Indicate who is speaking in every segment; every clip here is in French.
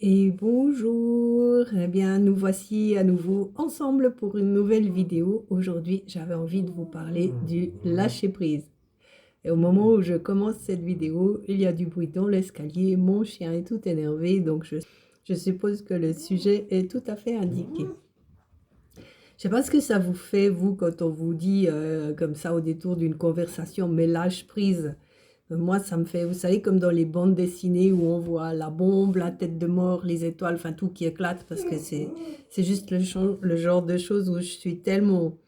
Speaker 1: Et bonjour, eh bien nous voici à nouveau ensemble pour une nouvelle vidéo. Aujourd'hui, j'avais envie de vous parler du lâcher prise. Et au moment où je commence cette vidéo, il y a du bruit dans l'escalier, mon chien est tout énervé, donc je suppose que le sujet est tout à fait indiqué. Je sais pas ce que ça vous fait, vous, quand on vous dit comme ça au détour d'une conversation, mais lâche prise. Moi, ça me fait, vous savez, comme dans les bandes dessinées où on voit la bombe, la tête de mort, les étoiles, enfin tout qui éclate, parce que c'est juste le genre de choses où je suis tellement,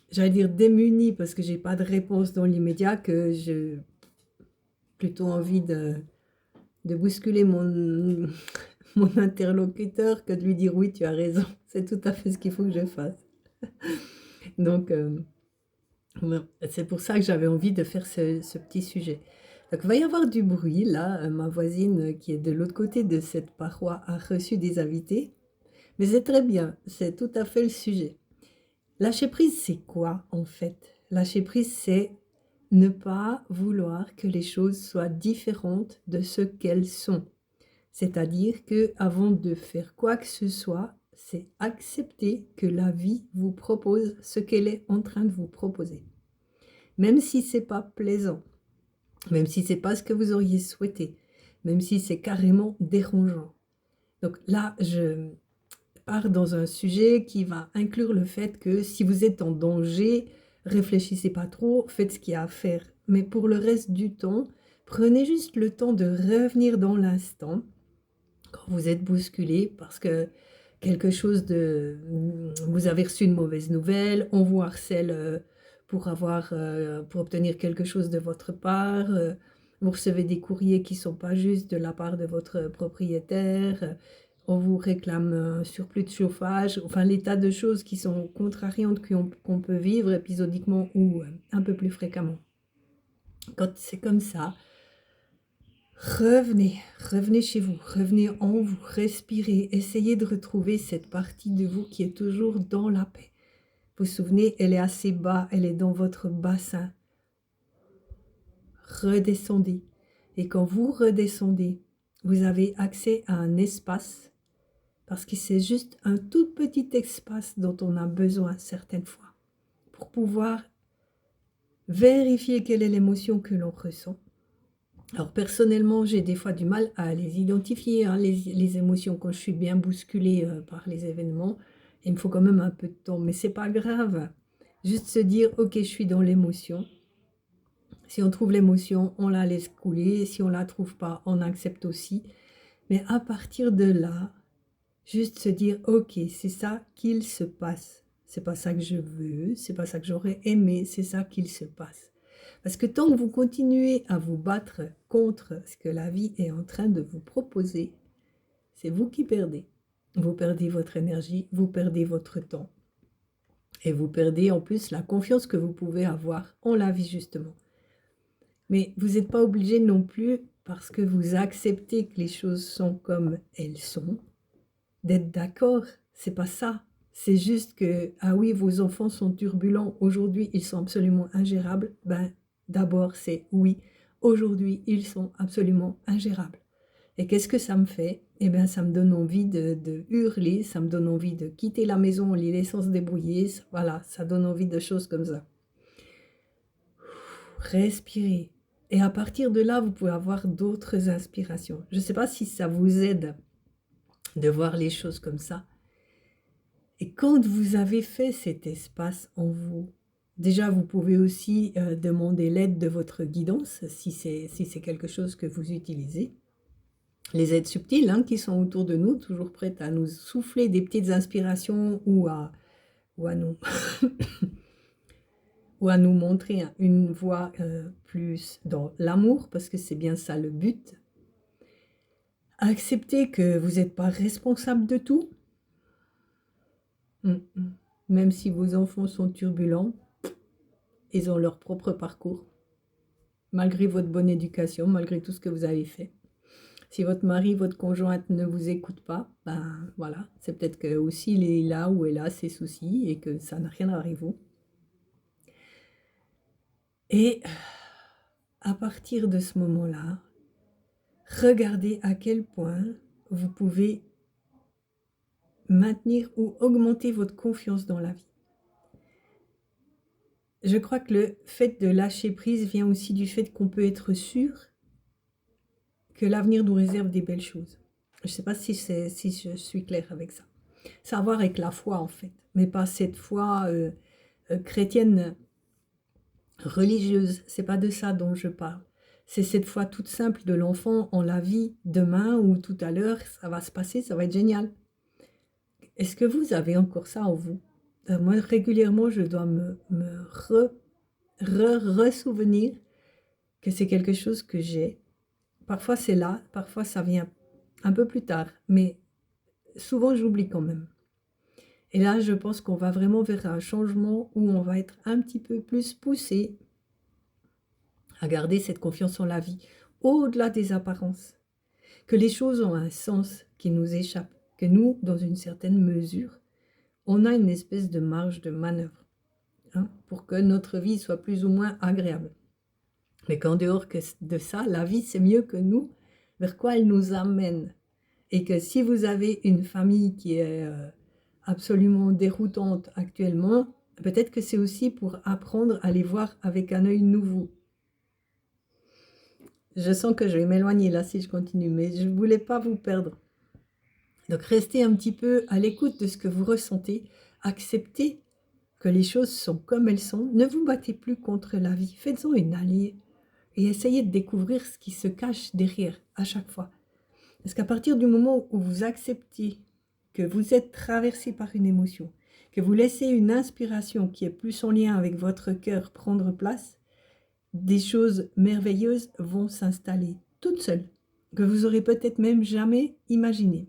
Speaker 1: j'allais dire démunie, parce que j'ai pas de réponse dans l'immédiat, que j'ai plutôt envie de bousculer mon, mon interlocuteur que de lui dire oui, tu as raison, c'est tout à fait ce qu'il faut que je fasse. Donc, ouais, c'est pour ça que j'avais envie de faire ce petit sujet. Donc, il va y avoir du bruit. Là, ma voisine qui est de l'autre côté de cette paroi a reçu des invités. Mais c'est très bien, c'est tout à fait le sujet. Lâcher prise, c'est quoi en fait? Lâcher prise, c'est ne pas vouloir que les choses soient différentes de ce qu'elles sont. C'est-à-dire que avant de faire quoi que ce soit, c'est accepter que la vie vous propose ce qu'elle est en train de vous proposer. Même si c'est pas plaisant, même si c'est pas ce que vous auriez souhaité, même si c'est carrément dérangeant. Donc là, je pars dans un sujet qui va inclure le fait que si vous êtes en danger, réfléchissez pas trop, faites ce qu'il y a à faire. Mais pour le reste du temps, prenez juste le temps de revenir dans l'instant quand vous êtes bousculé parce que quelque chose de... Vous avez reçu une mauvaise nouvelle, on vous harcèle pour obtenir quelque chose de votre part, vous recevez des courriers qui ne sont pas justes de la part de votre propriétaire, on vous réclame un surplus de chauffage, enfin les tas de choses qui sont contrariantes qu'on peut vivre épisodiquement ou un peu plus fréquemment. Quand c'est comme ça, revenez chez vous, revenez en vous, respirez, essayez de retrouver cette partie de vous qui est toujours dans la paix. Vous vous souvenez, elle est assez bas, elle est dans votre bassin. Redescendez. Et quand vous redescendez, vous avez accès à un espace, parce que c'est juste un tout petit espace dont on a besoin certaines fois, pour pouvoir vérifier quelle est l'émotion que l'on ressent. Alors personnellement, j'ai des fois du mal à les identifier, hein, les émotions quand je suis bien bousculée par les événements. Il me faut quand même un peu de temps, mais c'est pas grave. Juste se dire, ok, je suis dans l'émotion. Si on trouve l'émotion, on la laisse couler. Si on la trouve pas, on accepte aussi. Mais à partir de là, juste se dire, ok, c'est ça qu'il se passe. C'est pas ça que je veux, c'est pas ça que j'aurais aimé, c'est ça qu'il se passe. Parce que tant que vous continuez à vous battre contre ce que la vie est en train de vous proposer, c'est vous qui perdez. Vous perdez votre énergie, vous perdez votre temps. Et vous perdez en plus la confiance que vous pouvez avoir en la vie justement. Mais vous n'êtes pas obligé non plus, parce que vous acceptez que les choses sont comme elles sont, d'être d'accord. C'est pas ça. C'est juste que, ah oui, vos enfants sont turbulents, aujourd'hui ils sont absolument ingérables. Ben, d'abord c'est oui, aujourd'hui ils sont absolument ingérables. Et qu'est-ce que ça me fait? Eh bien, ça me donne envie de hurler, ça me donne envie de quitter la maison en les laissant se débrouiller. Voilà, ça donne envie de choses comme ça. Respirez. Et à partir de là, vous pouvez avoir d'autres inspirations. Je ne sais pas si ça vous aide de voir les choses comme ça. Et quand vous avez fait cet espace en vous, déjà vous pouvez aussi demander l'aide de votre guidance si c'est quelque chose que vous utilisez. Les aides subtiles hein, qui sont autour de nous, toujours prêtes à nous souffler des petites inspirations ou à nous, ou à nous montrer une voie plus dans l'amour, parce que c'est bien ça le but. Accepter que vous n'êtes pas responsable de tout. Même si vos enfants sont turbulents, ils ont leur propre parcours. Malgré votre bonne éducation, malgré tout ce que vous avez fait. Si votre mari, votre conjointe ne vous écoute pas, ben voilà, c'est peut-être que aussi il est là ou elle a ses soucis et que ça n'a rien à voir avec vous. Et à partir de ce moment-là, regardez à quel point vous pouvez maintenir ou augmenter votre confiance dans la vie. Je crois que le fait de lâcher prise vient aussi du fait qu'on peut être sûr que l'avenir nous réserve des belles choses. Je ne sais pas si je suis claire avec ça. Ça a à voir avec la foi en fait, mais pas cette foi chrétienne religieuse. C'est pas de ça dont je parle. C'est cette foi toute simple de l'enfant en la vie, demain ou tout à l'heure, ça va se passer, ça va être génial. Est-ce que vous avez encore ça en vous? Moi, régulièrement, je dois me ressouvenir que c'est quelque chose que j'ai. Parfois, c'est là, parfois, ça vient un peu plus tard, mais souvent, j'oublie quand même. Et là, je pense qu'on va vraiment vers un changement où on va être un petit peu plus poussé à garder cette confiance en la vie, au-delà des apparences. Que les choses ont un sens qui nous échappe, que nous, dans une certaine mesure, on a une espèce de marge de manœuvre pour que notre vie soit plus ou moins agréable. Mais qu'en dehors de ça, la vie, c'est mieux que nous, vers quoi elle nous amène. Et que si vous avez une famille qui est absolument déroutante actuellement, peut-être que c'est aussi pour apprendre à les voir avec un œil nouveau. Je sens que je vais m'éloigner là si je continue, mais je ne voulais pas vous perdre. Donc restez un petit peu à l'écoute de ce que vous ressentez, acceptez que les choses sont comme elles sont, ne vous battez plus contre la vie, faites-en une alliée et essayez de découvrir ce qui se cache derrière à chaque fois. Parce qu'à partir du moment où vous acceptez que vous êtes traversé par une émotion, que vous laissez une inspiration qui est plus en lien avec votre cœur prendre place, des choses merveilleuses vont s'installer toutes seules, que vous aurez peut-être même jamais imaginées.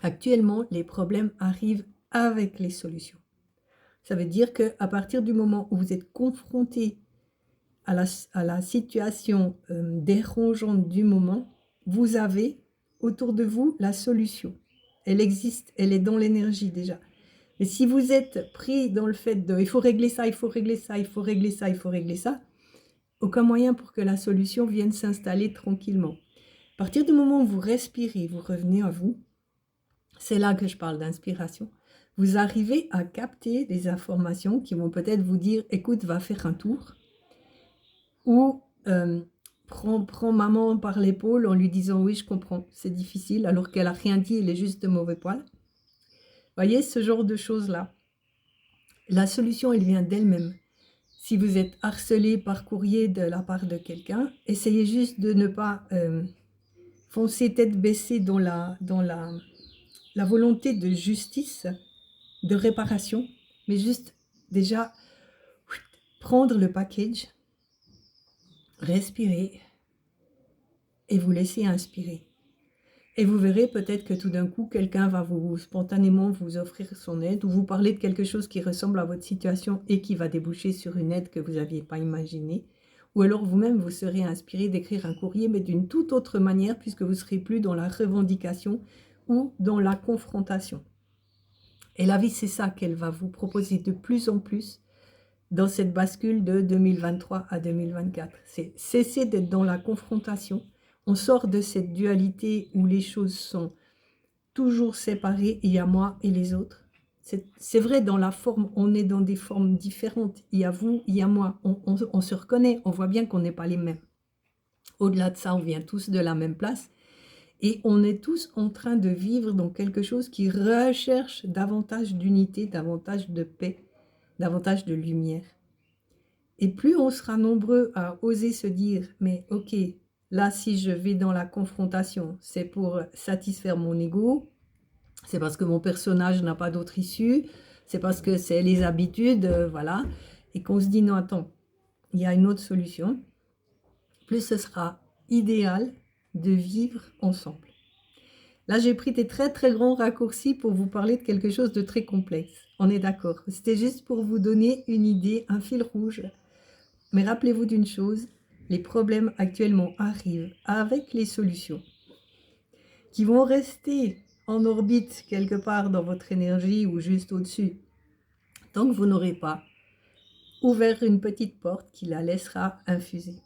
Speaker 1: Actuellement, les problèmes arrivent avec les solutions. Ça veut dire qu'à partir du moment où vous êtes confronté à la situation dérangeante du moment, vous avez autour de vous la solution. Elle existe, elle est dans l'énergie déjà. Mais si vous êtes pris dans le fait de « il faut régler ça, il faut régler ça, il faut régler ça, il faut régler ça », aucun moyen pour que la solution vienne s'installer tranquillement. À partir du moment où vous respirez, vous revenez à vous, c'est là que je parle d'inspiration. Vous arrivez à capter des informations qui vont peut-être vous dire « écoute, va faire un tour » ou prends maman par l'épaule en lui disant « oui, je comprends, c'est difficile » alors qu'elle n'a rien dit, elle est juste de mauvais poil. Vous voyez, ce genre de choses-là. La solution, elle vient d'elle-même. Si vous êtes harcelé par courrier de la part de quelqu'un, essayez juste de ne pas foncer tête baissée dans la volonté de justice, de réparation, mais juste déjà prendre le package, respirer et vous laisser inspirer. Et vous verrez peut-être que tout d'un coup, quelqu'un va spontanément vous offrir son aide ou vous parler de quelque chose qui ressemble à votre situation et qui va déboucher sur une aide que vous n'aviez pas imaginée. Ou alors vous-même, vous serez inspiré d'écrire un courrier, mais d'une toute autre manière, puisque vous ne serez plus dans la revendication ou dans la confrontation. Et la vie, c'est ça qu'elle va vous proposer de plus en plus dans cette bascule de 2023 à 2024. C'est cesser d'être dans la confrontation. On sort de cette dualité où les choses sont toujours séparées, il y a moi et les autres. C'est vrai, dans la forme, on est dans des formes différentes. Il y a vous, il y a moi. On se reconnaît, on voit bien qu'on n'est pas les mêmes. Au-delà de ça, on vient tous de la même place. Et on est tous en train de vivre dans quelque chose qui recherche davantage d'unité, davantage de paix, davantage de lumière. Et plus on sera nombreux à oser se dire, mais ok, là si je vais dans la confrontation, c'est pour satisfaire mon ego, c'est parce que mon personnage n'a pas d'autre issue, c'est parce que c'est les habitudes, voilà. Et qu'on se dit, non attends, il y a une autre solution, plus ce sera idéal de vivre ensemble. Là, j'ai pris des très très grands raccourcis pour vous parler de quelque chose de très complexe. On est d'accord. C'était juste pour vous donner une idée, un fil rouge. Mais rappelez-vous d'une chose, les problèmes actuellement arrivent avec les solutions qui vont rester en orbite quelque part dans votre énergie ou juste au-dessus. Tant que vous n'aurez pas ouvert une petite porte qui la laissera infuser,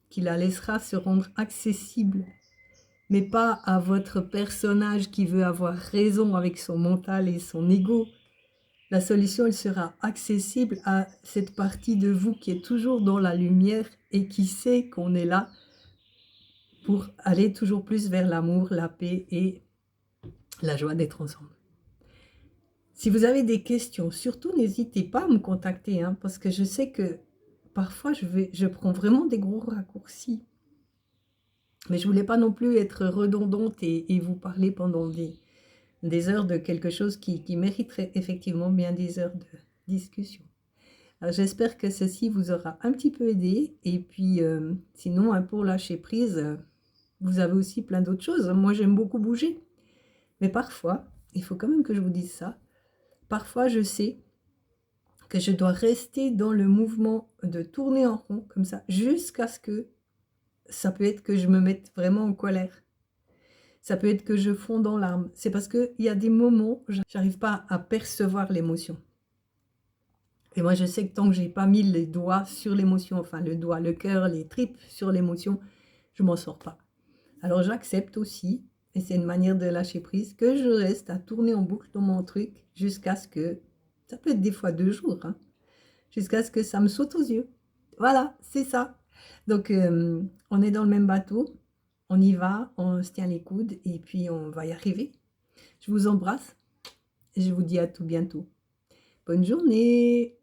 Speaker 1: qui la laissera se rendre accessible mais pas à votre personnage qui veut avoir raison avec son mental et son ego. La solution, elle sera accessible à cette partie de vous qui est toujours dans la lumière et qui sait qu'on est là pour aller toujours plus vers l'amour, la paix et la joie d'être ensemble. Si vous avez des questions, surtout n'hésitez pas à me contacter, hein, parce que je sais que parfois je prends vraiment des gros raccourcis. Mais je voulais pas non plus être redondante et vous parler pendant des heures de quelque chose qui mériterait effectivement bien des heures de discussion. Alors j'espère que ceci vous aura un petit peu aidé. Et puis sinon, hein, pour lâcher prise, vous avez aussi plein d'autres choses. Moi, j'aime beaucoup bouger. Mais parfois, il faut quand même que je vous dise ça, parfois je sais que je dois rester dans le mouvement de tourner en rond comme ça, jusqu'à ce que, ça peut être que je me mette vraiment en colère. Ça peut être que je fonde en larmes. C'est parce qu'il y a des moments où j'arrive pas à percevoir l'émotion. Et moi, je sais que tant que j'ai pas mis les doigts sur l'émotion, enfin le doigt, le cœur, les tripes sur l'émotion, je m'en sors pas. Alors j'accepte aussi, et c'est une manière de lâcher prise, que je reste à tourner en boucle dans mon truc jusqu'à ce que, ça peut être des fois 2 jours, hein, jusqu'à ce que ça me saute aux yeux. Voilà, c'est ça. Donc on est dans le même bateau, on y va, on se tient les coudes et puis on va y arriver. Je vous embrasse et je vous dis à tout bientôt. Bonne journée!